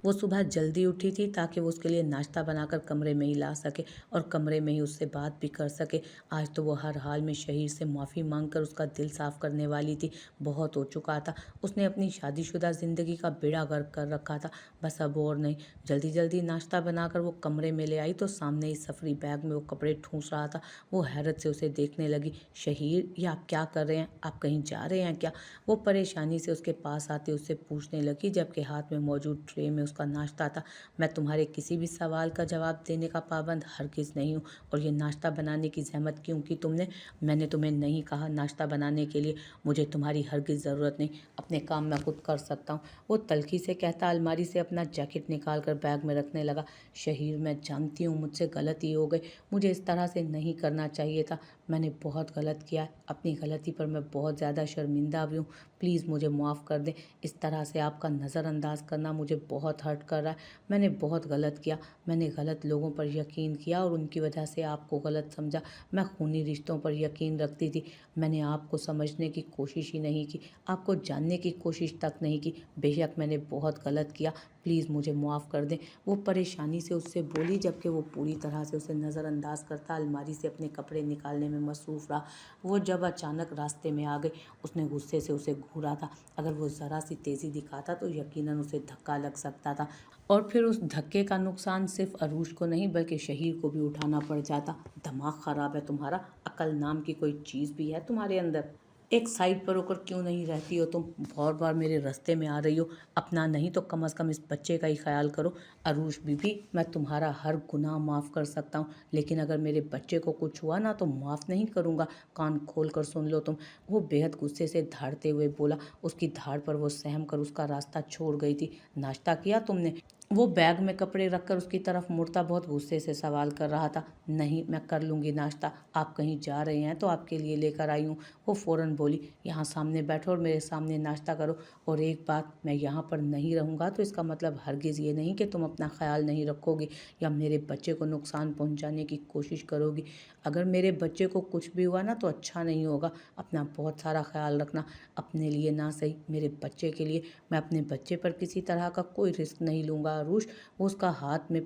वो सुबह जल्दी उठी थी ताकि वो उसके लिए नाश्ता बनाकर कमरे में ही ला सके और कमरे में ही उससे बात भी कर सके। आज तो वो हर हाल में शहीर से माफ़ी मांगकर उसका दिल साफ करने वाली थी। बहुत हो चुका था, उसने अपनी शादीशुदा ज़िंदगी का बेड़ा गर्क कर रखा था। बस अब और नहीं। जल्दी जल्दी नाश्ता बनाकर वो कमरे में ले आई तो सामने ही सफरी बैग में वो कपड़े ठूंस रहा था। वो हैरत से उसे देखने लगी। शहीर, ये आप क्या कर रहे हैं? आप कहीं जा रहे हैं क्या? वो परेशानी से उसके पास आते उससे पूछने लगी, जबकि हाथ में मौजूद ट्रे में उसका नाश्ता था। मैं तुम्हारे किसी भी सवाल का जवाब देने का पाबंद हरगिज़ नहीं हूँ। और ये नाश्ता बनाने की ज़हमत क्यों की तुमने? मैंने तुम्हें नहीं कहा नाश्ता बनाने के लिए। मुझे तुम्हारी हरगिज़ ज़रूरत नहीं, अपने काम मैं खुद कर सकता हूँ। वो तल्खी से कहता अलमारी से अपना जैकेट निकाल कर बैग में रखने लगा। शहीर, मैं जानती हूँ मुझसे गलती हो गई, मुझे इस तरह से नहीं करना चाहिए था। मैंने बहुत गलत किया है, अपनी गलती पर मैं बहुत ज़्यादा शर्मिंदा भी हूँ। प्लीज़ मुझे माफ़ कर दें। इस तरह से आपका नज़रअंदाज करना मुझे बहुत हर्ट कर रहा है। मैंने बहुत गलत किया। मैंने गलत लोगों पर यकीन किया और उनकी वजह से आपको गलत समझा। मैं खूनी रिश्तों पर यकीन रखती थी। मैंने आपको समझने की कोशिश ही नहीं की, आपको जानने की कोशिश तक नहीं की। बेशक मैंने बहुत गलत किया, प्लीज़ मुझे माफ़ कर दें। वो परेशानी से उससे बोली, जबकि वो पूरी तरह से उसे नज़रअंदाज करता अलमारी से अपने कपड़े निकालने में मसरूफ़ रहा। वो जब अचानक रास्ते में आ गई, उसने गुस्से से उसे घूरा था। अगर वो ज़रा सी तेज़ी दिखाता तो यकीनन उसे धक्का लग सकता था और फिर उस धक्के का नुकसान सिर्फ अरूज को नहीं बल्कि शहीर को भी उठाना पड़ जाता। दिमाग ख़राब है तुम्हारा? अकल नाम की कोई चीज़ भी है तुम्हारे अंदर? एक साइड पर होकर क्यों नहीं रहती हो तुम? बार बार मेरे रास्ते में आ रही हो। अपना नहीं तो कम से कम इस बच्चे का ही ख्याल करो। अरूज बीबी, मैं तुम्हारा हर गुनाह माफ़ कर सकता हूँ, लेकिन अगर मेरे बच्चे को कुछ हुआ ना तो माफ़ नहीं करूँगा। कान खोल कर सुन लो तुम। वो बेहद गुस्से से धाड़ते हुए बोला। उसकी धाड़ पर वो सहम कर उसका रास्ता छोड़ गई थी। नाश्ता किया तुमने? वो बैग में कपड़े रखकर उसकी तरफ मुड़ता बहुत गुस्से से सवाल कर रहा था। नहीं, मैं कर लूँगी नाश्ता। आप कहीं जा रहे हैं तो आपके लिए लेकर आई हूँ। वो फ़ौरन बोली, यहाँ सामने बैठो और मेरे सामने नाश्ता करो। और एक बात, मैं यहाँ पर नहीं रहूँगा तो इसका मतलब हरगिज़ ये नहीं कि तुम अपना ख्याल नहीं रखोगी या मेरे बच्चे को नुकसान पहुँचाने की कोशिश करोगी। अगर मेरे बच्चे को कुछ भी हुआ ना तो अच्छा नहीं होगा। अपना बहुत सारा ख्याल रखना, अपने लिए ना सही मेरे बच्चे के लिए। मैं अपने बच्चे पर किसी तरह का कोई रिस्क नहीं लूँगा अरूष। वो उसका हाथ में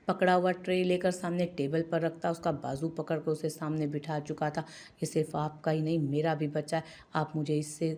पकड़ा हुआ ट्रे लेकर सामने टेबल पर रखता, उसका बाजू पकड़कर उसे सामने बिठा चुका था। ये सिर्फ आपका ही नहीं मेरा भी बच्चा है। आप मुझे इससे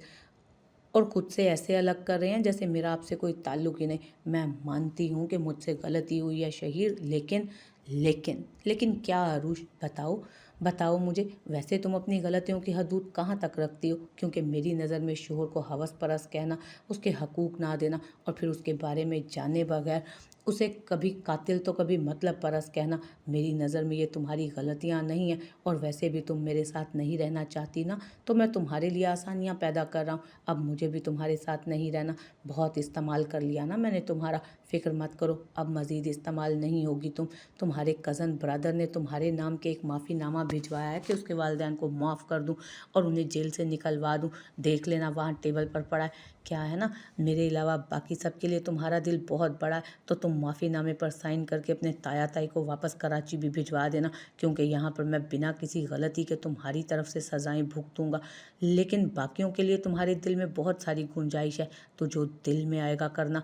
और खुद से ऐसे अलग कर रहे हैं जैसे मेरा आपसे कोई ताल्लुक ही नहीं। मैं मानती हूँ कि मुझसे गलती हुई है शहीर, लेकिन लेकिन क्या अरूष? बताओ, बताओ मुझे। वैसे तुम अपनी गलतियों की हदूद कहाँ तक रखती हो? क्योंकि मेरी नज़र में शोहर को हवस परस कहना, उसके हकूक़ ना देना और फिर उसके बारे में जाने बगैर उसे कभी कातिल तो कभी मतलब परस कहना, मेरी नज़र में ये तुम्हारी गलतियाँ नहीं हैं। और वैसे भी तुम मेरे साथ नहीं रहना चाहती ना, तो मैं तुम्हारे लिए आसानियाँ पैदा कर रहा हूँ। अब मुझे भी तुम्हारे साथ नहीं रहना। बहुत इस्तेमाल कर लिया ना मैंने तुम्हारा। फ़िक्र मत करो, अब मज़ीद इस्तेमाल नहीं होगी तुम। तुम्हारे कज़न ब्रदर ने तुम्हारे नाम के एक माफ़ीनामा भिजवाया है कि उसके वालिदैन को माफ़ कर दूँ और उन्हें जेल से निकलवा दूँ। देख लेना, वहाँ टेबल पर पड़ा है। क्या है ना, मेरे अलावा बाकी सबके लिए तुम्हारा दिल बहुत बड़ा है, तो तुम माफ़ीनामे पर साइन करके अपने ताया ताई को वापस कराची भी भिजवा देना, क्योंकि यहाँ पर मैं बिना किसी गलती के तुम्हारी तरफ से सज़ाएँ भुगतूँगा। लेकिन बाकियों के लिए तुम्हारे दिल में बहुत सारी गुंजाइश है, तो जो दिल में आएगा करना।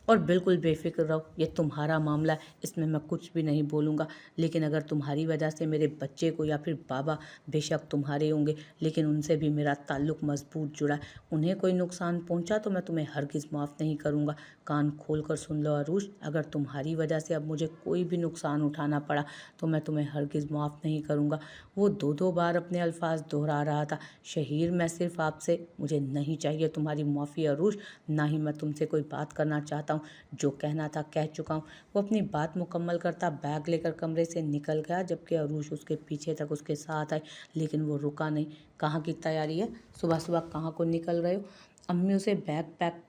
और बिल्कुल बेफ़िक्र रहो, ये तुम्हारा मामला है, इसमें मैं कुछ भी नहीं बोलूँगा। लेकिन अगर तुम्हारी वजह से मेरे बच्चे को या फिर बाबा, बेशक तुम्हारे होंगे लेकिन उनसे भी मेरा ताल्लुक़ मज़बूत जुड़ा है, उन्हें कोई नुकसान पहुँचा तो मैं तुम्हें हरगिज़ माफ़ नहीं करूँगा। कान खोल कर सुन लो अरूष, अगर तुम्हारी वजह से अब मुझे कोई भी नुकसान उठाना पड़ा तो मैं तुम्हें हरगिज़ माफ़ नहीं करूँगा। वो दो दो बार अपने अल्फाज दोहरा रहा था। शहीर, मैं सिर्फ आपसे, मुझे नहीं चाहिए तुम्हारी माफ़ी अरूष, ना ही मैं तुमसे कोई बात करना चाहता हूँ। जो कहना था कह चुका हूँ। वो अपनी बात मुकम्मल करता बैग लेकर कमरे से निकल गया, जबकि अरूष उसके पीछे तक उसके साथ आई, लेकिन वो रुका नहीं। कहाँ की तैयारी है? सुबह सुबह कहाँ को निकल रहे हो? अम्मी उसे बैग पैक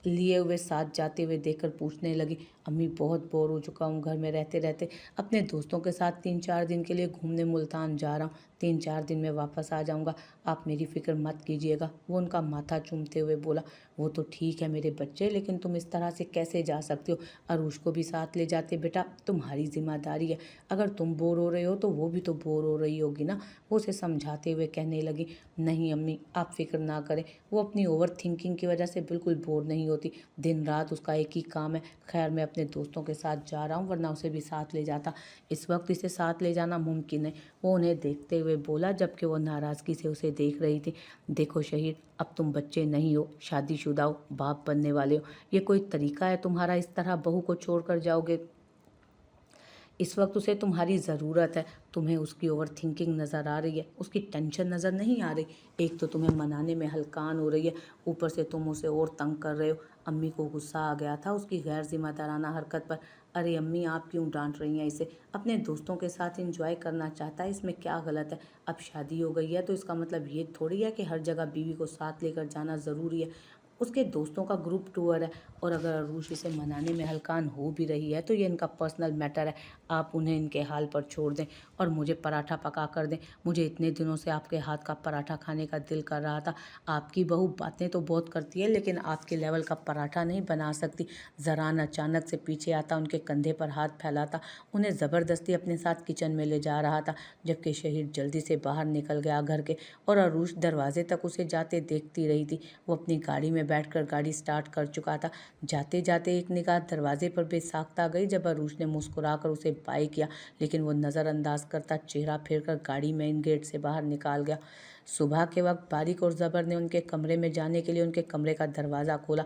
लिए हुए साथ जाते हुए देखकर पूछने लगी। अम्मी, बहुत बोर हो चुका हूँ घर में रहते रहते। अपने दोस्तों के साथ 3-4 दिन के लिए घूमने मुल्तान जा रहा हूँ। 3-4 दिन में वापस आ जाऊँगा। आप मेरी फ़िक्र मत कीजिएगा। वो उनका माथा चूमते हुए बोला। वो तो ठीक है मेरे बच्चे, लेकिन तुम इस तरह से कैसे जा सकते हो? अरूष को भी साथ ले जाते बेटा, तुम्हारी ज़िम्मेदारी है। अगर तुम बोर हो रहे हो तो वो भी तो बोर हो रही होगी ना। वो उसे समझाते हुए कहने लगी, नहीं अम्मी आप फ़िक्र ना करें, वो अपनी ओवर थिंकिंग की वजह से बिल्कुल बोर नहीं होती। दिन रात उसका एक ही काम है। खैर मैं अपने दोस्तों के साथ जा रहा हूँ, वरना उसे भी साथ ले जाता। इस वक्त इसे साथ ले जाना मुमकिन है, वो उन्हें देखते हुए बोला, जबकि वो नाराज़गी से उसे देख रही थी। देखो शहीद, अब तुम बच्चे नहीं हो, शादीशुदा हो, बाप बनने वाले हो। ये कोई तरीका है तुम्हारा इस तरह बहू को छोड़ कर जाओगे? इस वक्त उसे तुम्हारी ज़रूरत है। तुम्हें उसकी ओवर थिंकिंग नज़र आ रही है, उसकी टेंशन नज़र नहीं आ रही। एक तो तुम्हें मनाने में हलकान हो रही है, ऊपर से तुम उसे और तंग कर रहे हो। अम्मी को गुस्सा आ गया था उसकी गैर जिम्मेदाराना हरकत पर। अरे अम्मी आप क्यों डांट रही हैं इसे? अपने दोस्तों के साथ इंजॉय करना चाहता है, इसमें क्या गलत है? अब शादी हो गई है तो इसका मतलब ये थोड़ी है कि हर जगह बीवी को साथ लेकर जाना ज़रूरी है। उसके दोस्तों का ग्रुप टूर है, और अगर अरूष इसे मनाने में हलकान हो भी रही है तो ये इनका पर्सनल मैटर है। आप उन्हें इनके हाल पर छोड़ दें और मुझे पराठा पका कर दें। मुझे इतने दिनों से आपके हाथ का पराठा खाने का दिल कर रहा था। आपकी बहू बातें तो बहुत करती है, लेकिन आपके लेवल का पराठा नहीं बना सकती। ज़रान अचानक से पीछे आता, उनके कंधे पर हाथ फैलाता, उन्हें ज़बरदस्ती अपने साथ किचन में ले जा रहा था, जबकि शहीद जल्दी से बाहर निकल गया घर के, और अरूष दरवाजे तक उसे जाते देखती रही थी। वो अपनी गाड़ी में बैठकर गाड़ी स्टार्ट कर चुका था। जाते जाते एक निगाह दरवाजे पर बेसाख्ता गई जब अरूष ने मुस्कुराकर उसे बाय किया, लेकिन वो नज़रअंदाज करता चेहरा फेरकर गाड़ी मेन गेट से बाहर निकाल गया। सुबह के वक्त बारिक और ज़बर ने उनके कमरे में जाने के लिए उनके कमरे का दरवाज़ा खोला।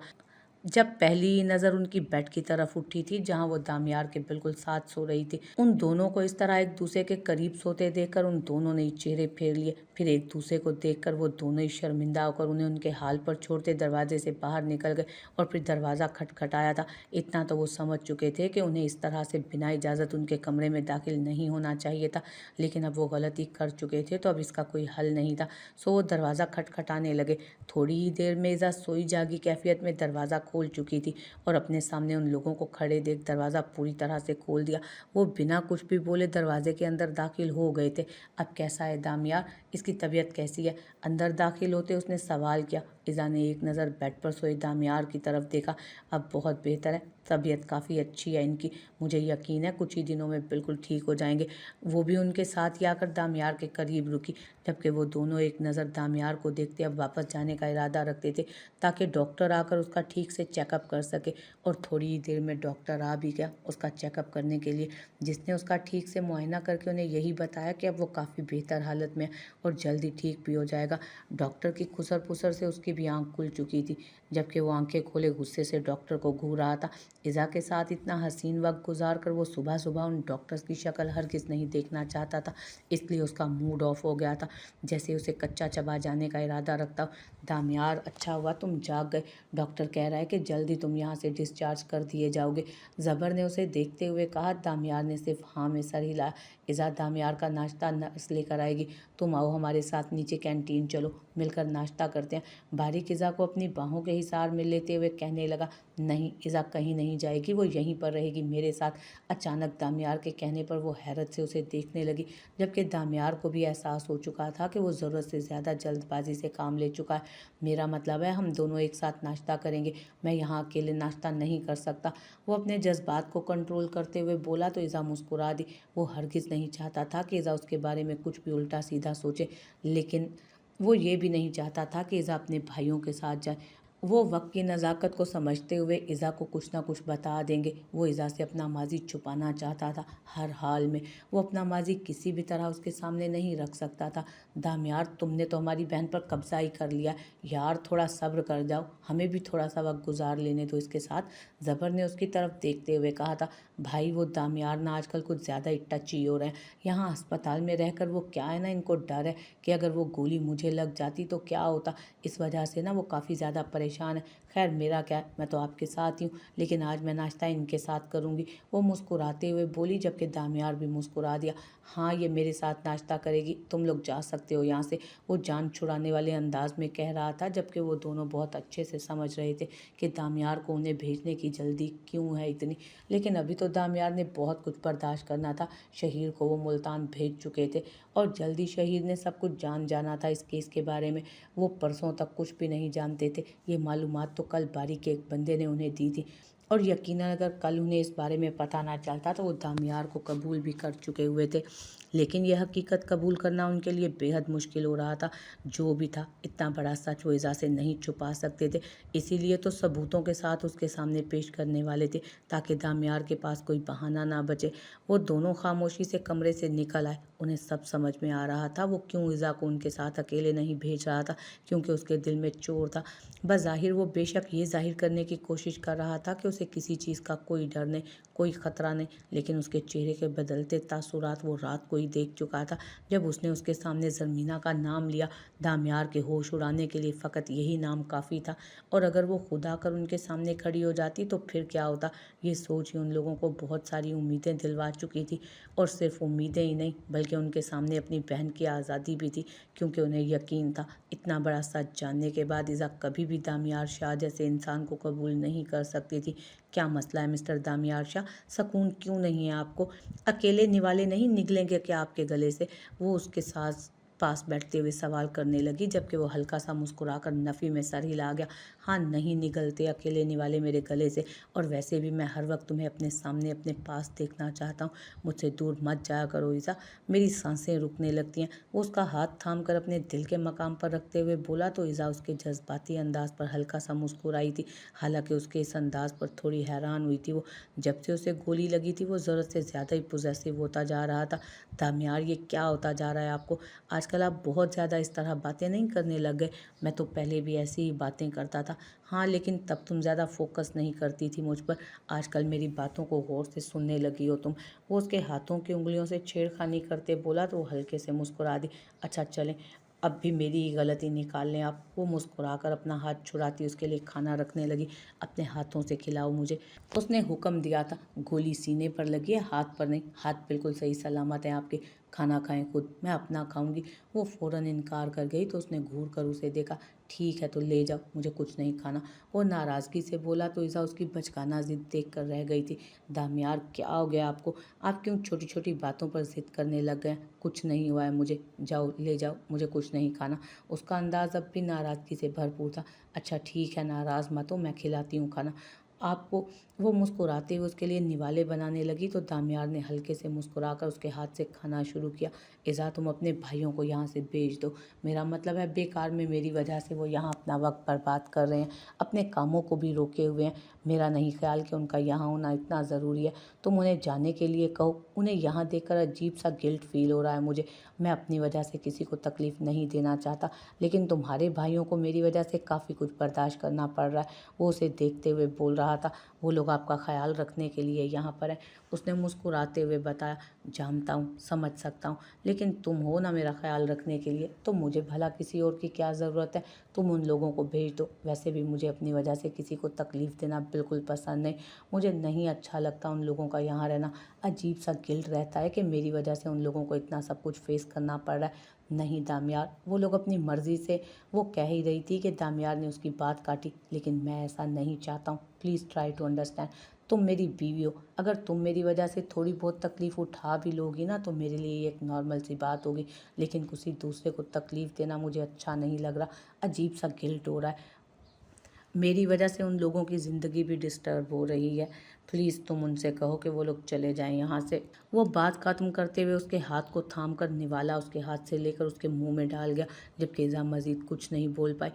जब पहली ही नज़र उनकी बेड की तरफ उठी थी, जहां वो दामियार के बिल्कुल साथ सो रही थी, उन दोनों को इस तरह एक दूसरे के करीब सोते देखकर उन दोनों ने ही चेहरे फेर लिए। फिर एक दूसरे को देखकर वो दोनों ही शर्मिंदा होकर उन्हें उनके हाल पर छोड़ते दरवाजे से बाहर निकल गए, और फिर दरवाज़ा खटखटाया था। इतना तो वो समझ चुके थे कि उन्हें इस तरह से बिना इजाज़त उनके कमरे में दाखिल नहीं होना चाहिए था, लेकिन अब वो गलती कर चुके थे तो अब इसका कोई हल नहीं था। सो वो दरवाज़ा खटखटाने लगे। थोड़ी ही देर में इज़ा सोई जागी कैफियत में दरवाज़ा खोल चुकी थी, और अपने सामने उन लोगों को खड़े देख दरवाज़ा पूरी तरह से खोल दिया। वो बिना कुछ भी बोले दरवाजे के अंदर दाखिल हो गए थे। अब कैसा है दामियार, इसकी तबीयत कैसी है? अंदर दाखिल होते उसने सवाल किया। इज़ा ने एक नज़र बेड पर सोए दामियार की तरफ देखा। अब बहुत बेहतर है, तबीयत काफ़ी अच्छी है इनकी। मुझे यकीन है कुछ ही दिनों में बिल्कुल ठीक हो जाएंगे। वो भी उनके साथ ही आकर दामियार के करीब रुकी, जबकि वो दोनों एक नज़र दामियार को देखते अब वापस जाने का इरादा रखते थे, ताकि डॉक्टर आकर उसका ठीक से चेकअप कर सके। और थोड़ी ही देर में डॉक्टर आ भी गया उसका चेकअप करने के लिए, जिसने उसका ठीक से मुआयना करके उन्हें यही बताया कि अब वो काफ़ी बेहतर हालत में है और जल्दी ठीक भी हो जाएगा। डॉक्टर की खुसर पुसर से उसकी भी आंख खुल चुकी थी, जबकि वो आंखें खोले गुस्से से डॉक्टर को घूर रहा था। इज़ा के साथ इतना हसीन वक्त गुजार कर वो सुबह सुबह उन डॉक्टर्स की शक्ल हरगिज़ नहीं देखना चाहता था, इसलिए उसका मूड ऑफ हो गया था, जैसे उसे कच्चा चबा जाने का इरादा रखता। दामियार अच्छा हुआ तुम जाग गए, डॉक्टर कह रहा है कि जल्दी तुम यहाँ से डिस्चार्ज कर दिए जाओगे, ज़बर ने उसे देखते हुए कहा। दामियार ने सिर्फ हाँ में सर हिलाया। इज़ा दामियार का नाश्ता नर्स लेकर आएगी, तुम आओ हमारे साथ नीचे कैंटीन चलो, मिलकर नाश्ता करते हैं। बारीक इज़ा को अपनी बाहों के हिसार में लेते हुए कहने लगा। नहीं इज़ा कहीं नहीं जाएगी, वो यहीं पर रहेगी मेरे साथ। अचानक दामियार के कहने पर वो हैरत से उसे देखने लगी, जबकि दामियार को भी एहसास हो चुका था कि वो ज़रूरत से ज़्यादा जल्दबाजी से काम ले चुका है। मेरा मतलब है हम दोनों एक साथ नाश्ता करेंगे, मैं यहाँ अकेले नाश्ता नहीं कर सकता। वो अपने जज्बात को कंट्रोल करते हुए बोला तो इज़ा मुस्कुरा दी। वो हरगिज़ नहीं चाहता था कि इज़ा उसके बारे में कुछ भी उल्टा सीधा सोचे, लेकिन वो ये भी नहीं चाहता था कि इज़ा अपने भाइयों के साथ जाए। वो वक्त की नज़ाकत को समझते हुए इज़ा को कुछ ना कुछ बता देंगे। वो इज़ा से अपना माजी छुपाना चाहता था हर हाल में। वो अपना माजी किसी भी तरह उसके सामने नहीं रख सकता था। दामियार तुमने तो हमारी बहन पर कब्जा ही कर लिया यार, थोड़ा सब्र कर जाओ, हमें भी थोड़ा सा वक्त गुजार लेने दो इसके साथ, ज़बर ने उसकी तरफ देखते हुए कहा था। भाई वो दामियार ना आजकल कुछ ज़्यादा ही टची हो रहे हैं। यहाँ अस्पताल में रहकर वो क्या है ना, इनको डर है कि अगर वो गोली मुझे लग जाती तो क्या होता, इस वजह से ना वो काफ़ी ज़्यादा परेशान है। खैर मेरा क्या है, मैं तो आपके साथ ही हूँ, लेकिन आज मैं नाश्ता इनके साथ करूँगी, वो मुस्कुराते हुए बोली, जबकि दामियार भी मुस्कुरा दिया। हाँ ये मेरे साथ नाश्ता करेगी, तुम लोग जा सकते हो यहाँ से, वो जान छुड़ाने वाले अंदाज में कह रहा था, जबकि वो दोनों बहुत अच्छे से समझ रहे थे कि दामियार को उन्हें भेजने की जल्दी क्यों है इतनी। लेकिन अभी तो दामियार ने बहुत कुछ बर्दाश्त करना था। शहीर को वो मुल्तान भेज चुके थे, और जल्दी शहीर ने सब कुछ जान जाना था इस केस के बारे में। वो परसों तक कुछ भी नहीं जानते थे। ये मालूमात तो कल बारी के एक बंदे ने उन्हें दी थी, और यकीनन अगर कल उन्हें इस बारे में पता ना चलता तो वो दामियार को कबूल भी कर चुके हुए थे। लेकिन यह हकीकत कबूल करना उनके लिए बेहद मुश्किल हो रहा था। जो भी था, इतना बड़ा सच वो इज़ा से नहीं छुपा सकते थे। इसीलिए तो सबूतों के साथ उसके सामने पेश करने वाले थे, ताकि दामियार के पास कोई बहाना ना बचे। वो दोनों खामोशी से कमरे से निकल आए। उन्हें सब समझ में आ रहा था वो क्यों इज़ा को उनके साथ अकेले नहीं भेज रहा था, क्योंकि उसके दिल में चोर था। बज़ाहिर वो बेशक ये ज़ाहिर करने की कोशिश कर रहा था कि उसे किसी चीज़ का कोई डर नहीं, कोई ख़तरा नहीं, लेकिन उसके चेहरे के बदलते तासुरात वो रात को ही देख चुका था, जब उसने उसके सामने ज़रमीना का नाम लिया। दामियार के होश उड़ाने के लिए फ़कत यही नाम काफ़ी था, और अगर वो खुदा कर उनके सामने खड़ी हो जाती तो फिर क्या होता। ये सोच ही उन लोगों को बहुत सारी उम्मीदें दिलवा चुकी थी, और सिर्फ उम्मीदें ही नहीं बल्कि उनके सामने अपनी बहन की आज़ादी भी थी, क्योंकि उन्हें यकीन था इतना बड़ा सच जानने के बाद इज़ा कभी भी दामियार शाह जैसे इंसान को कबूल नहीं कर सकती थी। क्या मसला है मिस्टर दामियार शाह, सकून क्यों नहीं है आपको? अकेले निवाले नहीं निकलेंगे क्या आपके गले से? वो उसके साथ पास बैठते हुए सवाल करने लगी, जबकि वो हल्का सा मुस्कुराकर नफ़ी में सर हिला गया। हाँ, नहीं निकलते अकेले निवाले मेरे गले से, और वैसे भी मैं हर वक्त तुम्हें अपने सामने अपने पास देखना चाहता हूँ। मुझसे दूर मत जाया करो ईज़ा, मेरी सांसें रुकने लगती हैं। वो उसका हाथ थाम कर अपने दिल के मकाम पर रखते हुए बोला तो ईज़ा उसके जज्बाती अंदाज पर हल्का सा मुस्कुराई थी। हालांकि उसके इस अंदाज पर थोड़ी हैरान हुई थी वो। जब से उसे गोली लगी थी वो ज़रूरत से ज़्यादा ही पोजेसिव होता जा रहा था। दामियार, ये क्या होता जा रहा है आपको? आजकल आप बहुत ज़्यादा इस तरह बातें नहीं करने लग गए? मैं तो पहले भी ऐसी ही बातें करता था। हाँ, लेकिन तब तुम ज़्यादा फोकस नहीं करती थी मुझ पर। आजकल मेरी बातों को गौर से सुनने लगी हो तुम। वो उसके हाथों की उंगलियों से छेड़खानी करते बोला तो वो हल्के से मुस्कुरा दी। अच्छा चलें, अब भी मेरी ही गलती निकाल लें आप। वो मुस्कुराकर अपना हाथ छुड़ाती उसके लिए खाना रखने लगी। अपने हाथों से खिलाओ मुझे, उसने हुक्म दिया था। गोली सीने पर लगी है, हाथ पर नहीं। हाथ बिल्कुल सही सलामत है आपके। खाना खाएं खुद, मैं अपना खाऊंगी। वो फौरन इनकार कर गई तो उसने घूर कर उसे देखा। ठीक है तो ले जाओ, मुझे कुछ नहीं खाना। वो नाराज़गी से बोला तो ईज़ा उसकी बचकाना जिद देख कर रह गई थी। दामियार, क्या हो गया आपको? आप क्यों छोटी छोटी बातों पर जिद करने लग गए? कुछ नहीं हुआ है मुझे, जाओ ले जाओ, मुझे कुछ नहीं खाना। उसका अंदाज अब भी नाराज़गी से भरपूर था। अच्छा ठीक है, नाराज़ मत हो, मैं खिलाती हूँ खाना आपको। वो मुस्कुराते हुए उसके लिए निवाले बनाने लगी तो दामियार ने हल्के से मुस्कुराकर उसके हाथ से खाना शुरू किया। इज़ा, तुम अपने भाइयों को यहाँ से भेज दो। मेरा मतलब है बेकार में मेरी वजह से वो यहाँ अपना वक्त बर्बाद कर रहे हैं, अपने कामों को भी रोके हुए हैं। मेरा नहीं ख्याल कि उनका यहाँ होना इतना ज़रूरी है। तुम उन्हें जाने के लिए कहो। उन्हें यहाँ देखकर अजीब सा गिल्ट फील हो रहा है मुझे। मैं अपनी वजह से किसी को तकलीफ़ नहीं देना चाहता, लेकिन तुम्हारे भाइयों को मेरी वजह से काफ़ी कुछ बर्दाश्त करना पड़ रहा है। वो उसे देखते हुए बोल रहा था। वो लोग आपका ख्याल रखने के लिए यहाँ पर हैं, उसने मुस्कुराते हुए बताया। जानता हूँ, समझ सकता हूँ, लेकिन तुम हो ना मेरा ख्याल रखने के लिए, तो मुझे भला किसी और की क्या ज़रूरत है? तुम उन लोगों को भेज दो। वैसे भी मुझे अपनी वजह से किसी को तकलीफ़ देना बिल्कुल पसंद नहीं। मुझे नहीं अच्छा लगता उन लोगों का यहाँ रहना। अजीब सा गिल्ट रहता है कि मेरी वजह से उन लोगों को इतना सब कुछ फेस करना पड़ रहा है। नहीं दामियार, वो लोग अपनी मर्ज़ी से। वो कह ही रही थी कि दामियार ने उसकी बात काटी। लेकिन मैं ऐसा नहीं चाहता हूँ, प्लीज़ ट्राई टू अंडरस्टैंड। तुम मेरी बीवी हो, अगर तुम मेरी वजह से थोड़ी बहुत तकलीफ़ उठा भी लोगी ना तो मेरे लिए ये एक नॉर्मल सी बात होगी, लेकिन किसी दूसरे को तकलीफ़ देना मुझे अच्छा नहीं लग रहा। अजीब सा गिल्ट हो रहा है। मेरी वजह से उन लोगों की ज़िंदगी भी डिस्टर्ब हो रही है। प्लीज़ तुम उनसे कहो कि वो लोग चले जाएं यहाँ से। वो बात ख़त्म करते हुए उसके हाथ को थाम कर निवाला उसके हाथ से लेकर उसके मुंह में डाल गया, जबकि इज़ा मज़ीद कुछ नहीं बोल पाई।